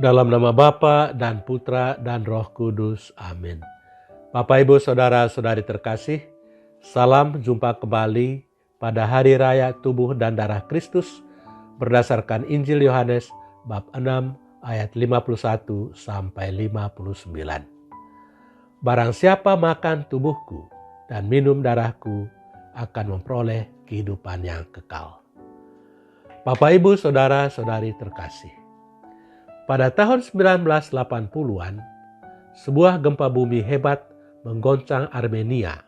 Dalam nama Bapa dan Putra dan Roh Kudus. Amin. Bapak, Ibu, Saudara-saudari terkasih, salam jumpa kembali pada Hari Raya Tubuh dan Darah Kristus berdasarkan Injil Yohanes bab 6 ayat 51 sampai 59. Barang siapa makan tubuhku dan minum darahku akan memperoleh kehidupan yang kekal. Bapak, Ibu, Saudara-saudari terkasih, pada tahun 1980-an, sebuah gempa bumi hebat menggoncang Armenia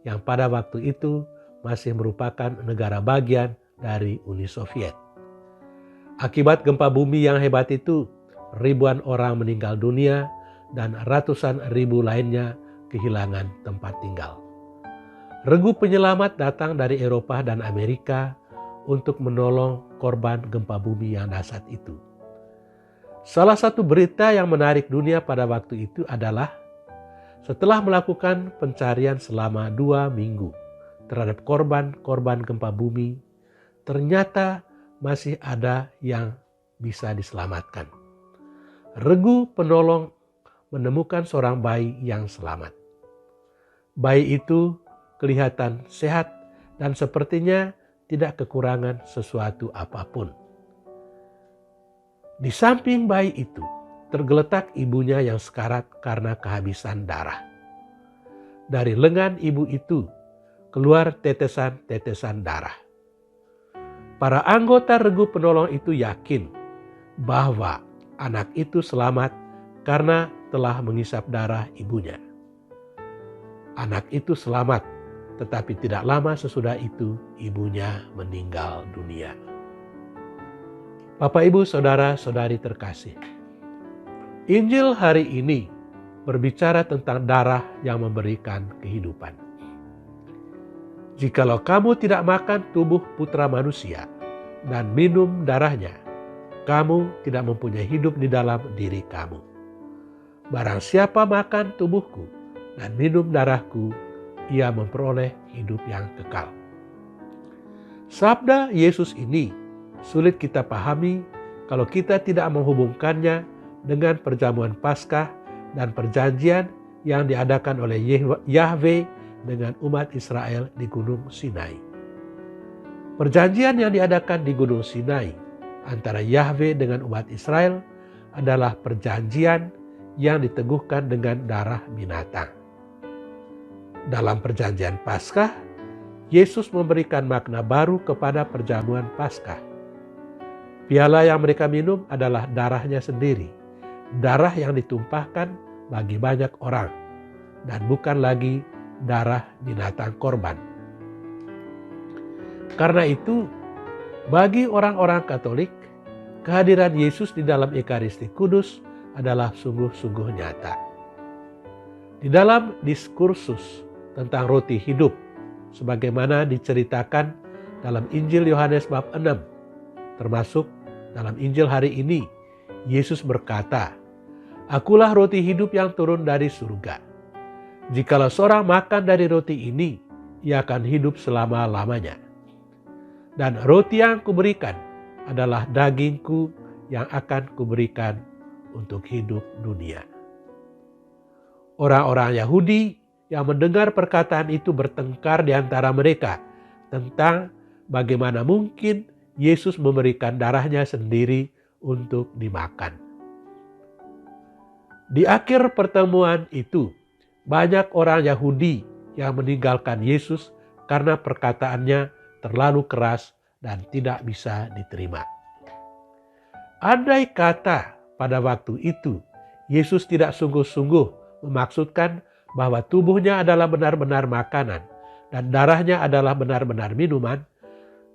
yang pada waktu itu masih merupakan negara bagian dari Uni Soviet. Akibat gempa bumi yang hebat itu, ribuan orang meninggal dunia dan ratusan ribu lainnya kehilangan tempat tinggal. Regu penyelamat datang dari Eropa dan Amerika untuk menolong korban gempa bumi yang dahsyat itu. Salah satu berita yang menarik dunia pada waktu itu adalah setelah melakukan pencarian selama 2 minggu terhadap korban-korban gempa bumi, ternyata masih ada yang bisa diselamatkan. Regu penolong menemukan seorang bayi yang selamat. Bayi itu kelihatan sehat dan sepertinya tidak kekurangan sesuatu apapun. Di samping bayi itu, tergeletak ibunya yang sekarat karena kehabisan darah. Dari lengan ibu itu, keluar tetesan-tetesan darah. Para anggota regu penolong itu yakin bahwa anak itu selamat karena telah menghisap darah ibunya. Anak itu selamat, tetapi tidak lama sesudah itu ibunya meninggal dunia. Bapak, Ibu, Saudara-saudari terkasih, Injil hari ini berbicara tentang darah yang memberikan kehidupan. Jikalau kamu tidak makan tubuh Putra Manusia dan minum darahnya, kamu tidak mempunyai hidup di dalam diri kamu. Barang siapa makan tubuhku dan minum darahku, ia memperoleh hidup yang kekal. Sabda Yesus ini sulit kita pahami kalau kita tidak menghubungkannya dengan perjamuan Paskah dan perjanjian yang diadakan oleh Yahweh dengan umat Israel di Gunung Sinai. Perjanjian yang diadakan di Gunung Sinai antara Yahweh dengan umat Israel adalah perjanjian yang diteguhkan dengan darah binatang. Dalam perjanjian Paskah, Yesus memberikan makna baru kepada perjamuan Paskah. Piala yang mereka minum adalah darahnya sendiri, darah yang ditumpahkan bagi banyak orang, dan bukan lagi darah binatang korban. Karena itu, bagi orang-orang Katolik, kehadiran Yesus di dalam Ekaristi Kudus adalah sungguh-sungguh nyata. Di dalam diskursus tentang roti hidup, sebagaimana diceritakan dalam Injil Yohanes bab 6, termasuk dalam Injil hari ini, Yesus berkata, "Akulah roti hidup yang turun dari surga. Jikalau seorang makan dari roti ini, ia akan hidup selama-lamanya. Dan roti yang kuberikan adalah dagingku yang akan kuberikan untuk hidup dunia." Orang-orang Yahudi yang mendengar perkataan itu bertengkar di antara mereka tentang bagaimana mungkin Yesus memberikan darahnya sendiri untuk dimakan. Di akhir pertemuan itu, banyak orang Yahudi yang meninggalkan Yesus karena perkataannya terlalu keras dan tidak bisa diterima. Andai kata pada waktu itu Yesus tidak sungguh-sungguh memaksudkan bahwa tubuhnya adalah benar-benar makanan dan darahnya adalah benar-benar minuman,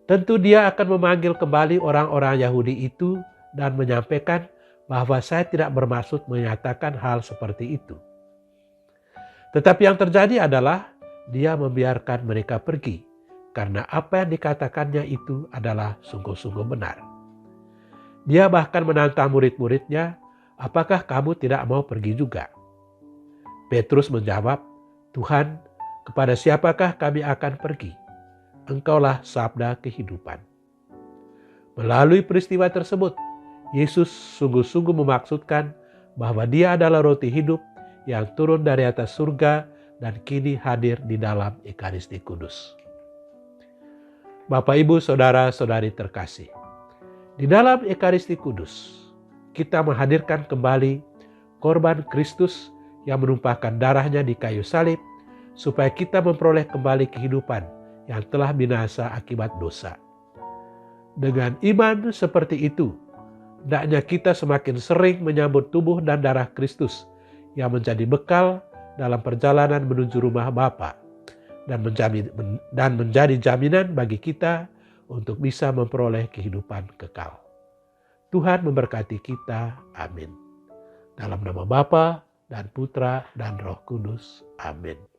tentu dia akan memanggil kembali orang-orang Yahudi itu dan menyampaikan bahwa saya tidak bermaksud menyatakan hal seperti itu. Tetapi yang terjadi adalah dia membiarkan mereka pergi karena apa yang dikatakannya itu adalah sungguh-sungguh benar. Dia bahkan menantang murid-muridnya, "Apakah kamu tidak mau pergi juga?" Petrus menjawab, "Tuhan, kepada siapakah kami akan pergi? Engkaulah sabda kehidupan." Melalui peristiwa tersebut, Yesus sungguh-sungguh memaksudkan bahwa Dia adalah roti hidup yang turun dari atas surga dan kini hadir di dalam Ekaristi Kudus. Bapak, Ibu, Saudara-saudari terkasih, di dalam Ekaristi Kudus, kita menghadirkan kembali korban Kristus yang menumpahkan darahnya di kayu salib, supaya kita memperoleh kembali kehidupan yang telah binasa akibat dosa. Dengan iman seperti itu, hendaknya kita semakin sering menyambut tubuh dan darah Kristus yang menjadi bekal dalam perjalanan menuju rumah Bapa dan menjadi jaminan bagi kita untuk bisa memperoleh kehidupan kekal. Tuhan memberkati kita. Amin. Dalam nama Bapa dan Putra dan Roh Kudus. Amin.